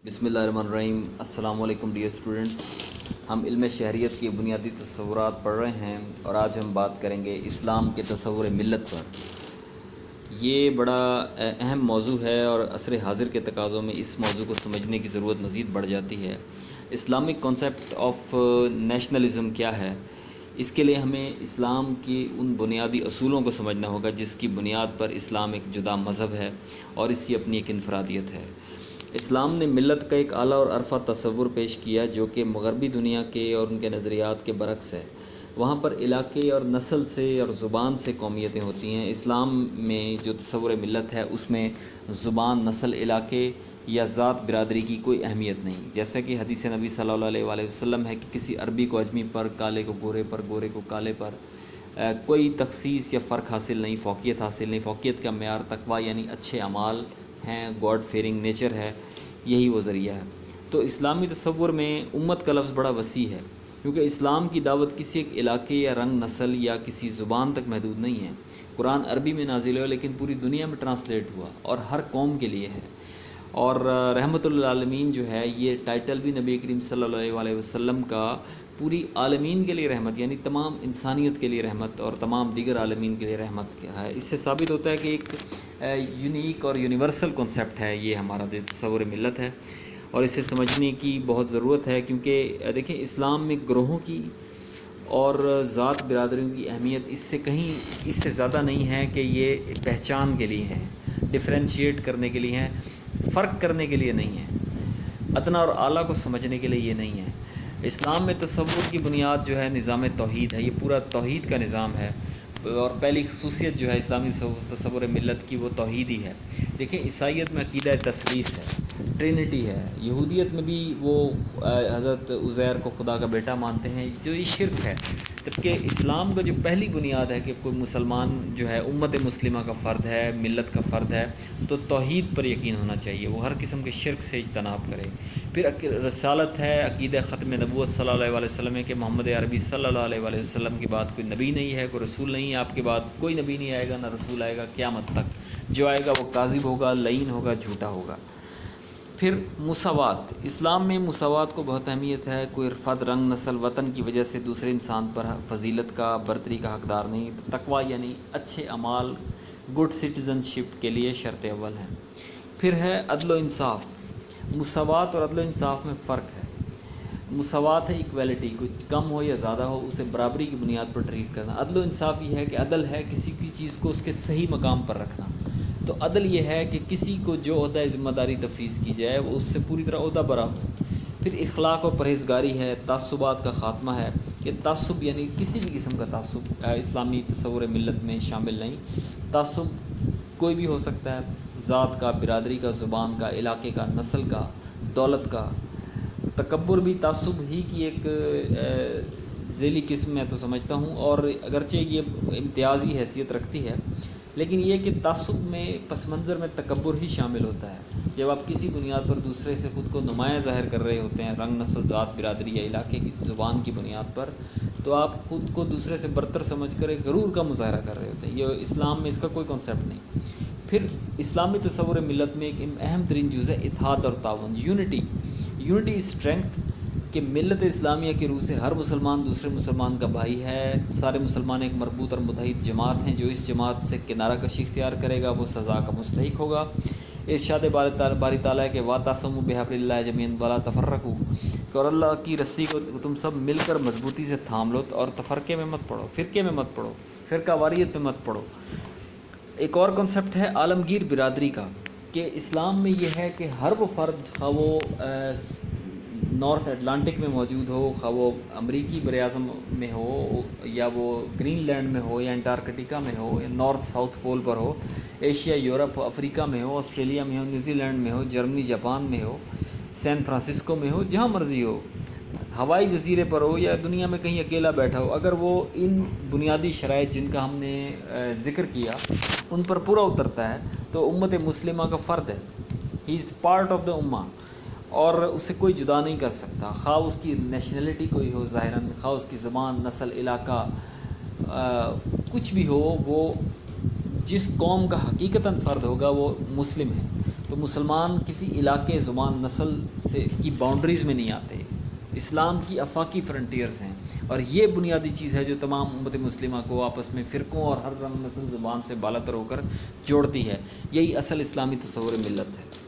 بسم اللہ الرحمن الرحیم۔ السلام علیکم ڈیئر اسٹوڈنٹس، ہم علم شہریت کی بنیادی تصورات پڑھ رہے ہیں اور آج ہم بات کریں گے اسلام کے تصور ملت پر۔ یہ بڑا اہم موضوع ہے اور عصر حاضر کے تقاضوں میں اس موضوع کو سمجھنے کی ضرورت مزید بڑھ جاتی ہے۔ اسلامک کانسیپٹ آف نیشنلزم کیا ہے؟ اس کے لیے ہمیں اسلام کی ان بنیادی اصولوں کو سمجھنا ہوگا جس کی بنیاد پر اسلام ایک جدا مذہب ہے اور اس کی اپنی ایک انفرادیت ہے۔ اسلام نے ملت کا ایک اعلیٰ اور عرفہ تصور پیش کیا جو کہ مغربی دنیا کے اور ان کے نظریات کے برعکس ہے۔ وہاں پر علاقے اور نسل سے اور زبان سے قومیتیں ہوتی ہیں۔ اسلام میں جو تصور ملت ہے اس میں زبان، نسل، علاقے یا ذات برادری کی کوئی اہمیت نہیں، جیسا کہ حدیث نبی صلی اللہ علیہ وآلہ وسلم ہے کہ کسی عربی کو عجمی پر، کالے کو گورے پر، گورے کو کالے پر کوئی تخصیص یا فرق حاصل نہیں، فوقیت حاصل نہیں۔ فوقیت کا معیار تقویٰ یعنی اچھے اعمال ہیں، گاڈ فیئرنگ نیچر ہے، یہی وہ ذریعہ ہے۔ تو اسلامی تصور میں امت کا لفظ بڑا وسیع ہے، کیونکہ اسلام کی دعوت کسی ایک علاقے یا رنگ، نسل یا کسی زبان تک محدود نہیں ہے۔ قرآن عربی میں نازل ہوا لیکن پوری دنیا میں ٹرانسلیٹ ہوا اور ہر قوم کے لیے ہے۔ اور رحمت للعالمین جو ہے یہ ٹائٹل بھی نبی کریم صلی اللہ علیہ وآلہ وسلم کا پوری عالمین کے لیے رحمت یعنی تمام انسانیت کے لیے رحمت اور تمام دیگر عالمین کے لیے رحمت کیا ہے۔ اس سے ثابت ہوتا ہے کہ ایک یونیک اور یونیورسل کنسیپٹ ہے یہ ہمارا جو تصور ملت ہے، اور اسے سمجھنے کی بہت ضرورت ہے، کیونکہ دیکھیں اسلام میں گروہوں کی اور ذات برادریوں کی اہمیت اس سے زیادہ نہیں ہے کہ یہ پہچان کے لیے ہے، ڈفرینشیٹ کرنے کے لیے ہے، فرق کرنے کے لیے نہیں ہے، ادنا اور اعلیٰ کو سمجھنے کے لیے یہ نہیں ہے۔ اسلام میں تصور کی بنیاد جو ہے نظام توحید ہے، یہ پورا توحید کا نظام ہے، اور پہلی خصوصیت جو ہے اسلامی تصور ملت کی وہ توحید ہی ہے۔ دیکھیں عیسائیت میں عقیدہ تثلیث ہے، ٹرینٹی ہے، یہودیت میں بھی وہ حضرت عزیر کو خدا کا بیٹا مانتے ہیں، جو یہ شرک ہے۔ جبکہ اسلام کا جو پہلی بنیاد ہے کہ کوئی مسلمان جو ہے امت مسلمہ کا فرد ہے، ملت کا فرد ہے، تو توحید پر یقین ہونا چاہیے، وہ ہر قسم کے شرک سے اجتناب کرے۔ پھر رسالت ہے، عقیدہ ختم نبوت صلی اللہ علیہ وسلم ہے کہ محمد عربی صلی اللہ علیہ وسلم کے بعد کوئی نبی نہیں ہے، کوئی رسول نہیں ہے، آپ کے بعد کوئی نبی نہیں آئے گا نہ رسول آئے گا قیامت تک، جو آئے گا وہ کاذب ہوگا، لعین ہوگا، جھوٹا ہوگا۔ پھر مساوات، اسلام میں مساوات کو بہت اہمیت ہے، کوئی فرد، رنگ، نسل، وطن کی وجہ سے دوسرے انسان پر فضیلت کا، برتری کا حقدار نہیں۔ تقویٰ یعنی اچھے اعمال، گڈ سٹیزن شپ کے لیے شرط اول ہے۔ پھر ہے عدل و انصاف۔ مساوات اور عدل و انصاف میں فرق ہے۔ مساوات ہے ایکویلٹی، کچھ کم ہو یا زیادہ ہو اسے برابری کی بنیاد پر ٹریٹ کرنا۔ عدل و انصاف یہ ہے کہ عدل ہے کسی کی چیز کو اس کے صحیح مقام پر رکھنا۔ تو عدل یہ ہے کہ کسی کو جو عہدہ ذمہ داری تفویض کی جائے وہ اس سے پوری طرح عہدہ برا ہو۔ پھر اخلاق و پرہیزگاری ہے، تعصبات کا خاتمہ ہے کہ تعصب یعنی کسی بھی قسم کا تعصب اسلامی تصور ملت میں شامل نہیں۔ تعصب کوئی بھی ہو سکتا ہے، ذات کا، برادری کا، زبان کا، علاقے کا، نسل کا، دولت کا۔ تکبر بھی تعصب ہی کی ایک ذیلی قسم میں تو سمجھتا ہوں، اور اگرچہ یہ امتیازی حیثیت رکھتی ہے، لیکن یہ کہ تعصب میں پس منظر میں تکبر ہی شامل ہوتا ہے۔ جب آپ کسی بنیاد پر دوسرے سے خود کو نمایاں ظاہر کر رہے ہوتے ہیں، رنگ، نسل، ذات، برادری یا علاقے کی زبان کی بنیاد پر، تو آپ خود کو دوسرے سے برتر سمجھ کر ایک غرور کا مظاہرہ کر رہے ہوتے ہیں۔ یہ اسلام میں اس کا کوئی کنسیپٹ نہیں۔ پھر اسلامی تصور ملت میں ایک اہم ترین جز ہے اتحاد اور تعاون، یونٹی اسٹرینگتھ، کہ ملت اسلامیہ کی روح سے ہر مسلمان دوسرے مسلمان کا بھائی ہے۔ سارے مسلمان ایک مربوط اور متحد جماعت ہیں، جو اس جماعت سے کنارہ کشی اختیار کرے گا وہ سزا کا مستحق ہوگا۔ ارشاد باری تعالیٰ ہے کہ وَاعْتَصِمُوا بِحَبْلِ اللَّهِ جَمِيعًا وَلَا تَفَرَّقُوا، کہ اور اللہ کی رسی کو تم سب مل کر مضبوطی سے تھام لو اور تفرقے میں مت پڑو، فرقے میں مت پڑو، فرقہ واریت میں مت پڑو۔ ایک اور کنسیپٹ ہے عالمگیر برادری کا، کہ اسلام میں یہ ہے کہ ہر وہ فرد، خواہ وہ نارتھ اٹلانٹک میں موجود ہو، خواہ وہ امریکی براعظم میں ہو، یا وہ گرین لینڈ میں ہو، یا انٹارکٹیکا میں ہو، یا نارتھ ساؤتھ پول پر ہو، ایشیا، یورپ، افریقہ میں ہو، آسٹریلیا میں ہو، نیوزی لینڈ میں ہو، جرمنی، جاپان میں ہو، سین فرانسسکو میں ہو، جہاں مرضی ہو، ہوائی جزیرے پر ہو یا دنیا میں کہیں اکیلا بیٹھا ہو، اگر وہ ان بنیادی شرائط جن کا ہم نے ذکر کیا ان پر پورا اترتا ہے تو امت مسلمہ کا فرد ہے، ہی از پارٹ آف دا امہ، اور اسے کوئی جدا نہیں کر سکتا، خواہ اس کی نیشنلٹی کوئی ہو ظاہراً، خواہ اس کی زبان، نسل، علاقہ کچھ بھی ہو، وہ جس قوم کا حقیقتاً فرد ہوگا وہ مسلم ہے۔ تو مسلمان کسی علاقے، زبان، نسل سے کی باؤنڈریز میں نہیں آتے، اسلام کی آفاقی فرنٹیئرز ہیں، اور یہ بنیادی چیز ہے جو تمام امت مسلمہ کو آپس میں فرقوں اور ہر رنگ، نسل، زبان سے بالاتر ہو کر جوڑتی ہے۔ یہی اصل اسلامی تصور ملت ہے۔